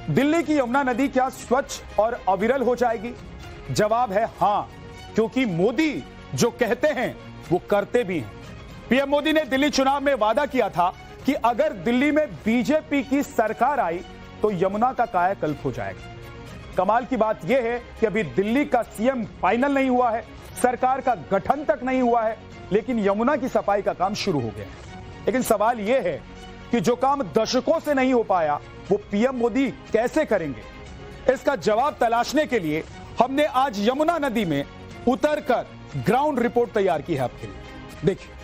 दिल्ली की यमुना नदी क्या स्वच्छ और अविरल हो जाएगी? जवाब है हां, क्योंकि मोदी जो कहते हैं वो करते भी हैं। पीएम मोदी ने दिल्ली चुनाव में वादा किया था कि अगर दिल्ली में बीजेपी की सरकार आई तो यमुना का कायाकल्प हो जाएगा। कमाल की बात यह है कि अभी दिल्ली का सीएम फाइनल नहीं हुआ है, सरकार का गठन तक नहीं हुआ है, लेकिन यमुना की सफाई का काम शुरू हो गया है। लेकिन सवाल यह है कि जो काम दशकों से नहीं हो पाया वो पीएम मोदी कैसे करेंगे? इसका जवाब तलाशने के लिए हमने आज यमुना नदी में उतरकर ग्राउंड रिपोर्ट तैयार की है आपके लिए। देखिए,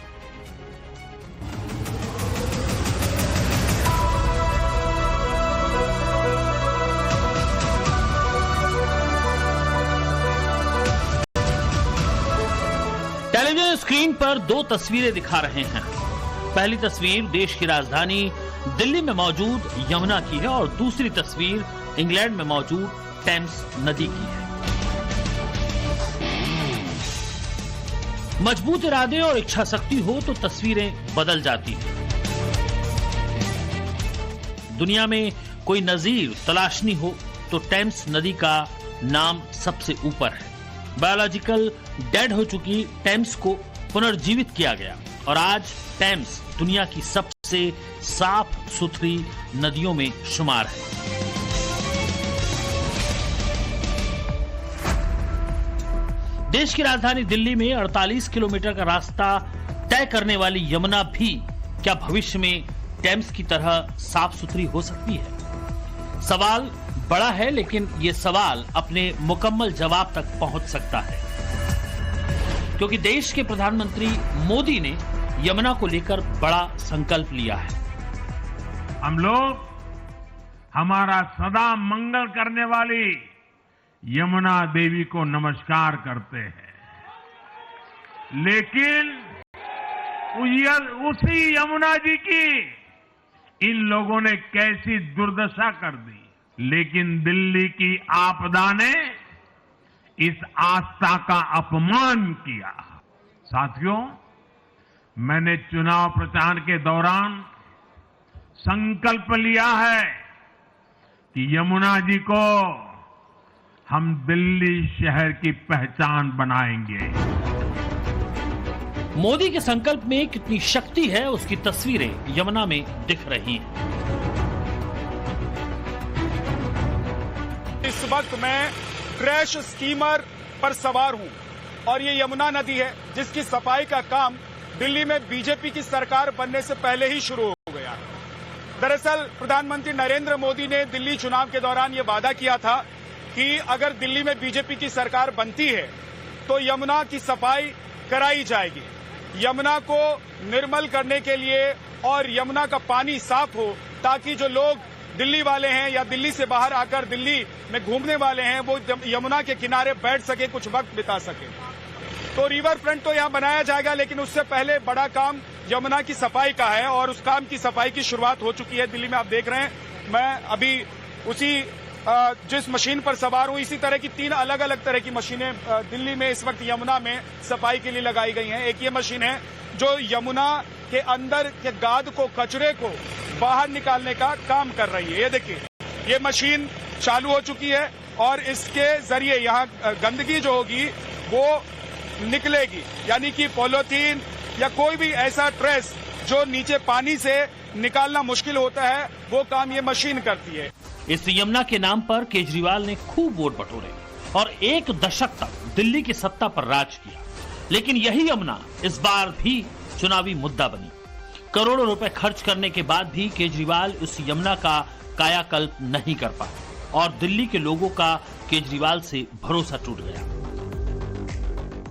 टेलीविजन स्क्रीन पर दो तस्वीरें दिखा रहे हैं। पहली तस्वीर देश की राजधानी दिल्ली में मौजूद यमुना की है और दूसरी तस्वीर इंग्लैंड में मौजूद टेम्स नदी की है। मजबूत इरादे और इच्छा शक्ति हो तो तस्वीरें बदल जाती हैं। दुनिया में कोई नजीर तलाशनी हो तो टेम्स नदी का नाम सबसे ऊपर है। बायोलॉजिकल डेड हो चुकी टेम्स को पुनर्जीवित किया गया और आज टेम्स दुनिया की सबसे साफ सुथरी नदियों में शुमार है। देश की राजधानी दिल्ली में 48 किलोमीटर का रास्ता तय करने वाली यमुना भी क्या भविष्य में टेम्स की तरह साफ सुथरी हो सकती है? सवाल बड़ा है, लेकिन ये सवाल अपने मुकम्मल जवाब तक पहुंच सकता है, क्योंकि देश के प्रधानमंत्री मोदी ने यमुना को लेकर बड़ा संकल्प लिया है। हम लोग हमारा सदा मंगल करने वाली यमुना देवी को नमस्कार करते हैं, लेकिन उसी यमुना जी की इन लोगों ने कैसी दुर्दशा कर दी। लेकिन दिल्ली की आपदा ने इस आस्था का अपमान किया। साथियों, मैंने चुनाव प्रचार के दौरान संकल्प लिया है कि यमुना जी को हम दिल्ली शहर की पहचान बनाएंगे। मोदी के संकल्प में कितनी शक्ति है उसकी तस्वीरें यमुना में दिख रही हैं। इस वक्त मैं क्रैश स्टीमर पर सवार हूं और ये यमुना नदी है जिसकी सफाई का काम दिल्ली में बीजेपी की सरकार बनने से पहले ही शुरू हो गया है। दरअसल प्रधानमंत्री नरेंद्र मोदी ने दिल्ली चुनाव के दौरान ये वादा किया था कि अगर दिल्ली में बीजेपी की सरकार बनती है तो यमुना की सफाई कराई जाएगी। यमुना को निर्मल करने के लिए और यमुना का पानी साफ हो ताकि जो लोग दिल्ली वाले हैं या दिल्ली से बाहर आकर दिल्ली में घूमने वाले हैं वो यमुना के किनारे बैठ सके, कुछ वक्त बिता सके। तो रिवर फ्रंट तो यहाँ बनाया जाएगा, लेकिन उससे पहले बड़ा काम यमुना की सफाई का है और उस काम की सफाई की शुरुआत हो चुकी है। दिल्ली में आप देख रहे हैं, मैं अभी उसी जिस मशीन पर सवार हूं, इसी तरह की 3 अलग अलग तरह की मशीनें दिल्ली में इस वक्त यमुना में सफाई के लिए लगाई गई हैं। एक ये मशीन है जो यमुना के अंदर के गाद को, कचरे को बाहर निकालने का काम कर रही है। ये देखिए, ये मशीन चालू हो चुकी है और इसके जरिए यहाँ गंदगी जो होगी वो निकलेगी, यानी कि पॉलीथीन या कोई भी ऐसा ट्रेस जो नीचे पानी से निकालना मुश्किल होता है, वो काम ये मशीन करती है। इस यमुना के नाम पर केजरीवाल ने खूब वोट बटोरे और 1 दशक तक दिल्ली की सत्ता पर राज किया, लेकिन यही यमुना इस बार भी चुनावी मुद्दा बनी। करोड़ों रुपए खर्च करने के बाद भी केजरीवाल उस यमुना का कायाकल्प नहीं कर पाए और दिल्ली के लोगों का केजरीवाल से भरोसा टूट गया।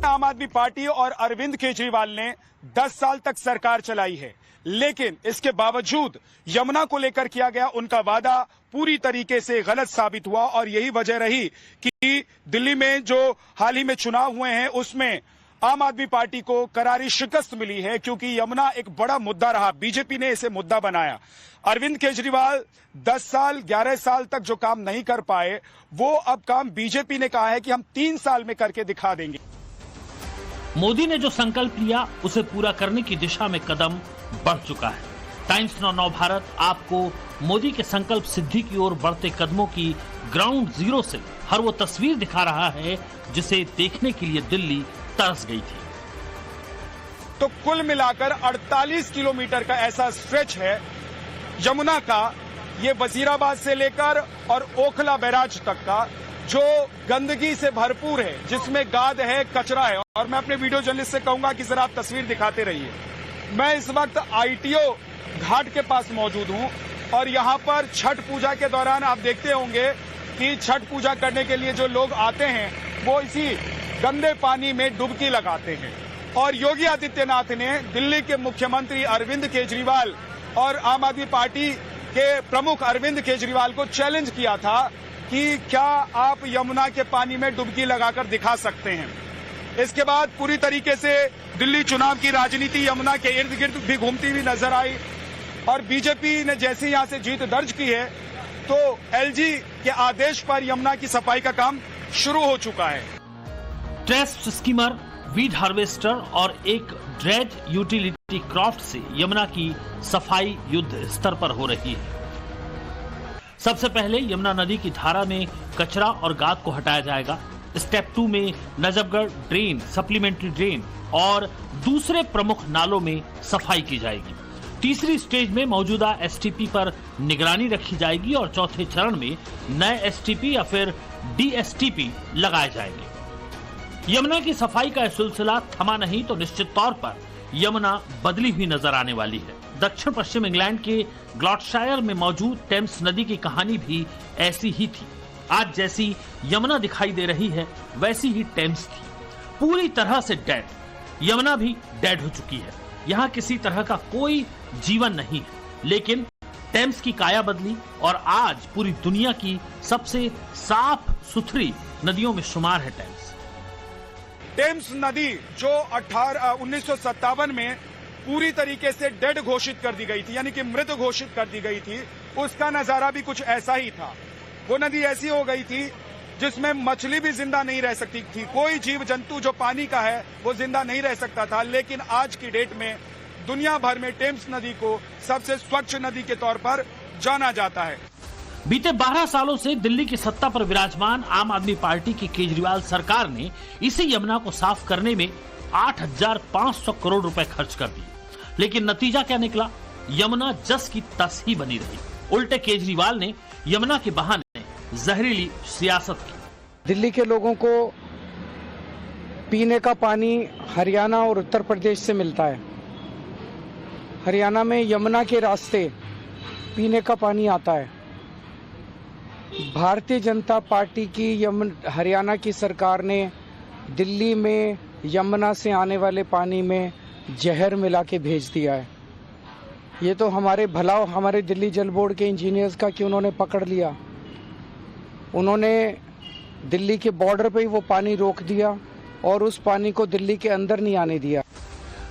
आम आदमी पार्टी और अरविंद केजरीवाल ने 10 साल तक सरकार चलाई है, लेकिन इसके बावजूद यमुना को लेकर किया गया उनका वादा पूरी तरीके से गलत साबित हुआ और यही वजह रही कि दिल्ली में जो हाल ही में चुनाव हुए हैं उसमें आम आदमी पार्टी को करारी शिकस्त मिली है, क्योंकि यमुना एक बड़ा मुद्दा रहा। बीजेपी ने इसे मुद्दा बनाया। अरविंद केजरीवाल 10 साल 11 साल तक जो काम नहीं कर पाए वो अब काम बीजेपी ने कहा है कि हम 3 साल में करके दिखा देंगे। मोदी ने जो संकल्प लिया उसे पूरा करने की दिशा में कदम बढ़ चुका है। टाइम्स नाउ भारत आपको मोदी के संकल्प सिद्धि की ओर बढ़ते कदमों की ग्राउंड जीरो से हर वो तस्वीर दिखा रहा है जिसे देखने के लिए दिल्ली तरस गई थी। तो कुल मिलाकर 48 किलोमीटर का ऐसा स्ट्रेच है यमुना का, ये वजीराबाद से लेकर और ओखला बैराज तक का, जो गंदगी से भरपूर है, जिसमें गाद है, कचरा है। और मैं अपने वीडियो जर्नलिस्ट से कहूंगा कि जरा आप तस्वीर दिखाते रहिए। मैं इस वक्त आईटीओ घाट के पास मौजूद हूं और यहां पर छठ पूजा के दौरान आप देखते होंगे कि छठ पूजा करने के लिए जो लोग आते हैं वो इसी गंदे पानी में डुबकी लगाते हैं। और योगी आदित्यनाथ ने दिल्ली के मुख्यमंत्री अरविंद केजरीवाल और आम आदमी पार्टी के प्रमुख अरविंद केजरीवाल को चैलेंज किया था कि क्या आप यमुना के पानी में डुबकी लगाकर दिखा सकते हैं। इसके बाद पूरी तरीके से दिल्ली चुनाव की राजनीति यमुना के इर्द गिर्द भी घूमती हुई नजर आई और बीजेपी ने जैसे यहां से जीत दर्ज की है तो एलजी के आदेश पर यमुना की सफाई का काम शुरू हो चुका है। ट्रेस्ट स्कीमर, वीड हार्वेस्टर और एक ड्रेज यूटिलिटी क्राफ्ट से यमुना की सफाई युद्ध स्तर पर हो रही है। सबसे पहले यमुना नदी की धारा में कचरा और गाद को हटाया जाएगा। स्टेप 2 में नजफगढ़ ड्रेन, सप्लीमेंट्री ड्रेन और दूसरे प्रमुख नालों में सफाई की जाएगी। तीसरी स्टेज में मौजूदा एसटीपी पर निगरानी रखी जाएगी और चौथे चरण में नए एसटीपी या फिर डीएसटीपी लगाए जाएंगे। यमुना की सफाई का सिलसिला थमा नहीं तो निश्चित तौर पर यमुना बदली हुई नजर आने वाली है। दक्षिण पश्चिम इंग्लैंड के ग्लॉटशायर में मौजूद टेम्स नदी की कहानी भी ऐसी ही थी। आज जैसी यमुना दिखाई दे रही है वैसी ही टेम्स थी, पूरी तरह से डेड। यमुना भी डेड हो चुकी है। यहाँ किसी तरह का कोई जीवन नहीं है, लेकिन टेम्स की काया बदली और आज पूरी दुनिया की सबसे साफ सुथरी नदियों में शुमार है टेम्स। टेम्स नदी जो 1957 में पूरी तरीके से डेड घोषित कर दी गई थी, यानी कि मृत घोषित कर दी गई थी, उसका नजारा भी कुछ ऐसा ही था। वो नदी ऐसी हो गई थी जिसमें मछली भी जिंदा नहीं रह सकती थी, कोई जीव जंतु जो पानी का है वो जिंदा नहीं रह सकता था। लेकिन आज की डेट में दुनिया भर में टेम्स नदी को सबसे स्वच्छ नदी के तौर पर जाना जाता है। बीते 12 सालों से दिल्ली की सत्ता पर विराजमान आम आदमी पार्टी की केजरीवाल सरकार ने इसी यमुना को साफ करने में 8,500 करोड़ रुपए खर्च कर दिए, लेकिन नतीजा क्या निकला? यमुना जस की तस ही बनी रही। उल्टे केजरीवाल ने यमुना के बहाने जहरीली सियासत की। दिल्ली के लोगों को पीने का पानी हरियाणा और उत्तर प्रदेश से मिलता है। हरियाणा में यमुना के रास्ते पीने का पानी आता है। भारतीय जनता पार्टी की हरियाणा की सरकार ने दिल्ली में यमुना से आने वाले पानी में जहर मिला के भेज दिया है। ये तो हमारे भला हमारे दिल्ली जल बोर्ड के इंजीनियर्स का कि उन्होंने पकड़ लिया। उन्होंने दिल्ली के बॉर्डर पे ही वो पानी रोक दिया और उस पानी को दिल्ली के अंदर नहीं आने दिया।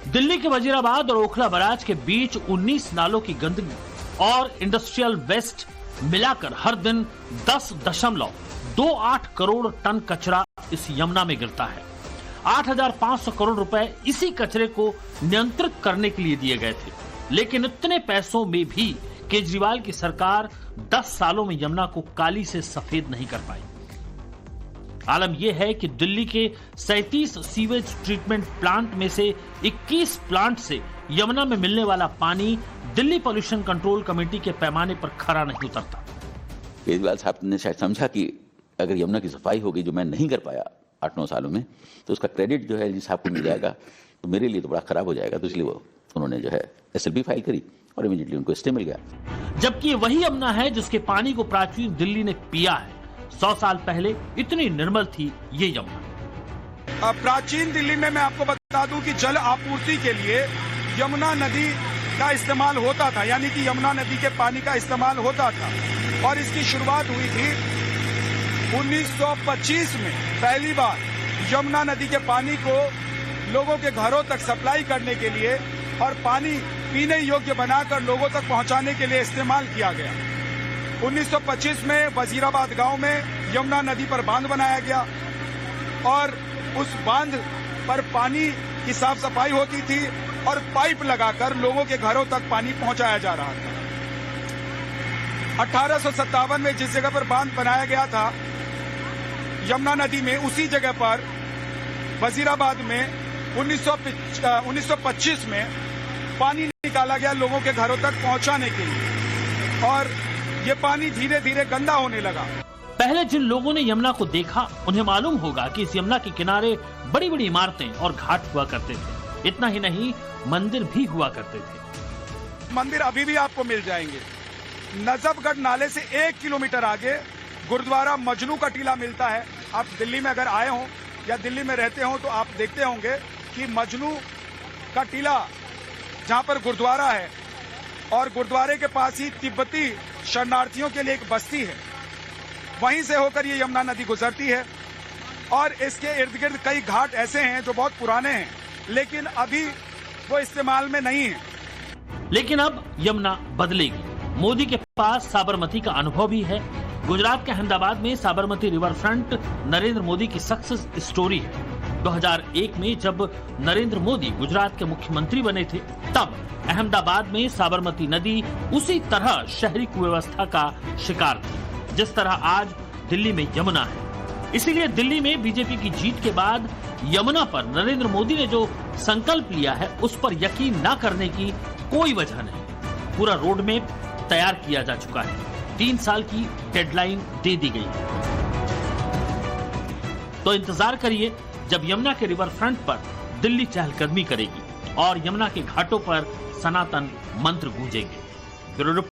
दिल्ली के वजीराबाद और ओखला बैराज के बीच 19 नालों की गंदगी और इंडस्ट्रियल वेस्ट मिलाकर हर दिन 10.28 करोड़ टन कचरा इस यमुना में गिरता है। 8,500 करोड़ रुपए इसी कचरे को नियंत्रित करने के लिए दिए गए थे, लेकिन इतने पैसों में भी केजरीवाल की सरकार 10 सालों में यमुना को काली से सफेद नहीं कर पाई। आलम यह है कि दिल्ली के 37 सीवेज ट्रीटमेंट प्लांट में से 21 प्लांट से यमुना में मिलने वाला पानी दिल्ली पॉल्यूशन कंट्रोल कमेटी के पैमाने पर खरा नहीं उतरता। केजरीवाल साहब ने शायद समझा कि अगर यमुना की सफाई होगी, जो मैं नहीं कर पाया 8-9 सालों में, तो उसका क्रेडिट जो है एलजी साहब को मिल जाएगा, तो मेरे लिए तो बड़ा खराब हो जाएगा। तो इसलिए उन्होंने जो है एसएलपी फाइल करी और इमीडिएटली उनको स्टे मिल गया। जबकि ये वही यमुना है जिसके पानी को प्राचीन दिल्ली ने पिया है। 100 साल पहले इतनी निर्मल थी ये यमुना। प्राचीन दिल्ली में मैं आपको बता दूं कि जल आपूर्ति के लिए यमुना नदी का इस्तेमाल होता था, यानी कि यमुना नदी के पानी का इस्तेमाल होता था। और इसकी शुरुआत हुई थी 1925 में। पहली बार यमुना नदी के पानी को लोगों के घरों तक सप्लाई करने के लिए और पानी पीने योग्य बनाकर लोगों तक पहुंचाने के लिए इस्तेमाल किया गया। 1925 में वजीराबाद गांव में यमुना नदी पर बांध बनाया गया और उस बांध पर पानी की साफ सफाई होती थी और पाइप लगाकर लोगों के घरों तक पानी पहुंचाया जा रहा था। 1857 में जिस जगह पर बांध बनाया गया था यमुना नदी में, उसी जगह पर वजीराबाद में 1925 में पानी निकाला गया लोगों के घरों तक पहुंचाने के लिए, और ये पानी धीरे धीरे गंदा होने लगा। पहले जिन लोगों ने यमुना को देखा उन्हें मालूम होगा कि इस यमुना के किनारे बड़ी बड़ी इमारतें और घाट हुआ करते थे। इतना ही नहीं, मंदिर भी हुआ करते थे। मंदिर अभी भी आपको मिल जाएंगे। नजफगढ़ नाले से 1 किलोमीटर आगे गुरुद्वारा मजनू का टीला मिलता है। आप दिल्ली में अगर आए हों या दिल्ली में रहते हो तो आप देखते होंगे कि मजनू का टीला, जहां पर गुरुद्वारा है, और गुरुद्वारे के पास ही तिब्बती शरणार्थियों के लिए एक बस्ती है, वहीं से होकर ये यमुना नदी गुजरती है। और इसके इर्द गिर्द कई घाट ऐसे हैं जो बहुत पुराने हैं, लेकिन अभी वो इस्तेमाल में नहीं है। लेकिन अब यमुना बदलेगी। मोदी के पास साबरमती का अनुभव भी है। गुजरात के अहमदाबाद में साबरमती रिवर फ्रंट नरेंद्र मोदी की सक्सेस स्टोरी है। 2001 में जब नरेंद्र मोदी गुजरात के मुख्यमंत्री बने थे, तब अहमदाबाद में साबरमती नदी उसी तरह शहरी कुव्यवस्था का शिकार थी जिस तरह आज दिल्ली में यमुना है। इसीलिए दिल्ली में बीजेपी की जीत के बाद यमुना पर नरेंद्र मोदी ने जो संकल्प लिया है उस पर यकीन न करने की कोई वजह नहीं। पूरा रोड मैप तैयार किया जा चुका है। 3 साल की डेडलाइन दे दी गई। तो इंतजार करिए जब यमुना के रिवर फ्रंट पर दिल्ली चहलकदमी करेगी और यमुना के घाटों पर सनातन मंत्र गूंजेंगे।